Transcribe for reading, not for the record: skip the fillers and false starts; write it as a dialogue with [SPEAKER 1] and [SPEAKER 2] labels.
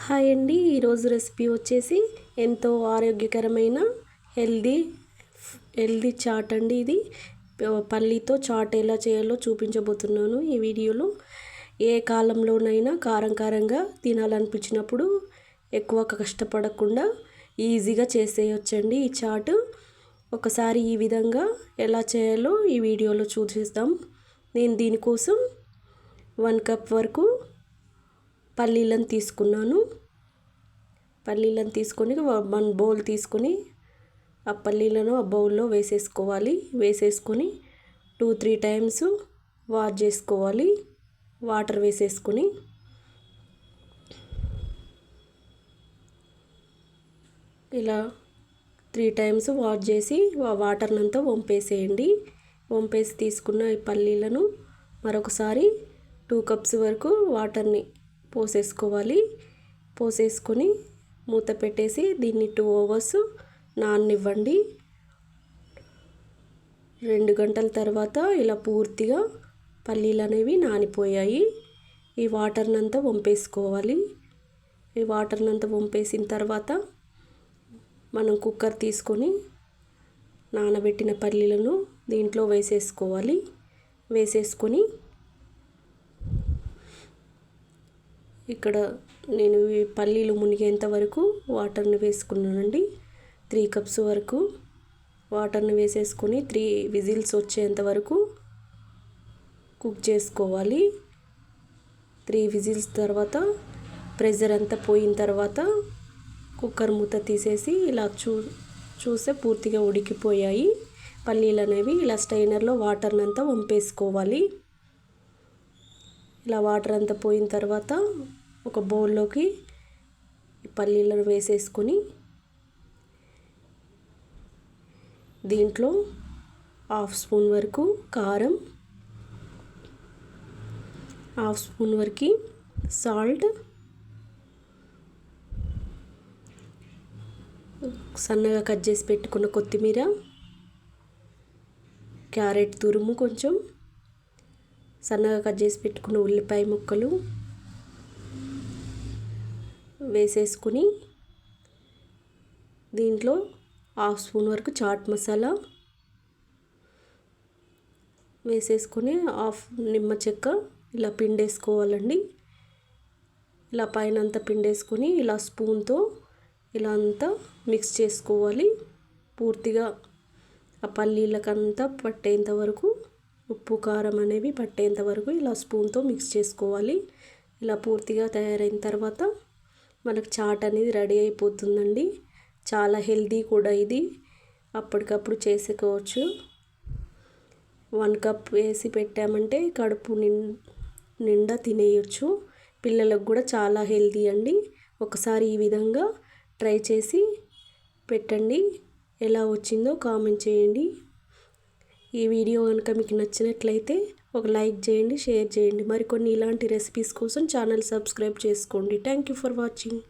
[SPEAKER 1] Hi అండి, ఈరోజు recipe వచ్చేసి ఎంతో ఆరోగ్యకరమైన హెల్దీ చాట్ అండి. ఇది పల్లీతో చాట్ ఎలా చేయాలో చూపించబోతున్నాను ఈ వీడియోలో. ఏ కాలంలోనైనా కారంగా తినాలనిపించినప్పుడు ఎక్కువ కష్టపడకుండా ఈజీగా చేసేయొచ్చండి ఈ చాట్. ఒకసారి ఈ విధంగా ఎలా చేయాలో ఈ వీడియోలో చూసేద్దాం. నేను దీనికోసం 1 కప్ వరకు పల్లీలను తీసుకున్నాను. పల్లీలను తీసుకొని 1 బౌల్ తీసుకొని ఆ పల్లీలను ఆ బౌల్లో వేసేసుకోవాలి. వేసేసుకొని 2-3 టైమ్స్ వాష్ చేసుకోవాలి. వాటర్ వేసేసుకొని ఇలా 3 టైమ్స్ వాష్ చేసి వాటర్నంతా వంపేసేయండి. వంపేసి తీసుకున్న ఈ పల్లీలను మరొకసారి 2 కప్స్ వరకు వాటర్ని పోసేసుకోవాలి. పోసేసుకొని మూత పెట్టేసి దీన్ని 2 అవర్స్ నాననివ్వండి. 2 గంటల తర్వాత ఇలా పూర్తిగా పల్లీలు అనేవి నానిపోయాయి. ఈ వాటర్నంతా వంపేసుకోవాలి. ఈ వాటర్నంతా వంపేసిన తర్వాత మనం కుక్కర్ తీసుకొని నానబెట్టిన పల్లీలను దీంట్లో వేసేసుకోవాలి. వేసేసుకొని ఇక్కడ నేను ఈ పల్లీలు మునిగేంత వరకు వాటర్ని వేసుకున్నానండి. 3 కప్స్ వరకు వాటర్ని వేసేసుకొని 3 విజిల్స్ వచ్చేంత వరకు కుక్ చేసుకోవాలి. 3 విజిల్స్ తర్వాత ప్రెషర్ అంతా పోయిన తర్వాత కుక్కర్ మూత తీసేసి ఇలా చూస్తే పూర్తిగా ఉడికిపోయాయి పల్లీలు అనేవి. ఇలా స్ట్రైనర్లో వాటర్నంతా వంపేసుకోవాలి. ఇలా వాటర్ అంతా పోయిన తర్వాత ఒక బౌల్లోకి పల్లీలను వేసేసుకొని దీంట్లో 1/2 స్పూన్ వరకు కారం, 1/2 స్పూన్ వరకు సాల్ట్, సన్నగా కట్ చేసి పెట్టుకున్న కొత్తిమీర, క్యారెట్ తురుము, కొంచెం సన్నగా కట్ చేసి పెట్టుకున్న ఉల్లిపాయ ముక్కలు వేసేసుకుని దీంట్లో 1/2 స్పూన్ వరకు చాట్ మసాలా వేసేసుకొని 1/2 నిమ్మ చెక్క ఇలా పిండేసుకోవాలండి. ఇలా పైన అంతా పిండేసుకొని ఇలా స్పూన్తో ఇలా అంతా మిక్స్ చేసుకోవాలి. పూర్తిగా ఆ పల్లీలకంతా పట్టేంత వరకు, ఉప్పు కారం అనేవి పట్టేంత వరకు ఇలా స్పూన్తో మిక్స్ చేసుకోవాలి. ఇలా పూర్తిగా తయారైన తర్వాత మనకు చాట్ అనేది రెడీ అయిపోతుందండి. చాలా హెల్దీ కూడా ఇది, అప్పటికప్పుడు చేసుకోవచ్చు. 1 కప్ వేసి పెట్టామంటే కడుపు నిండా తినేయచ్చు. పిల్లలకు కూడా చాలా హెల్దీ అండి. ఒకసారి ఈ విధంగా ట్రై చేసి పెట్టండి. ఎలా వచ్చిందో కామెంట్ చేయండి. ఈ వీడియో కనుక మీకు నచ్చినట్లయితే ఒక లైక్ చేయండి, షేర్ చేయండి. మరికొన్ని ఇలాంటి రెసిపీస్ కోసం ఛానల్ సబ్స్క్రైబ్ చేసుకోండి. Thank you for watching.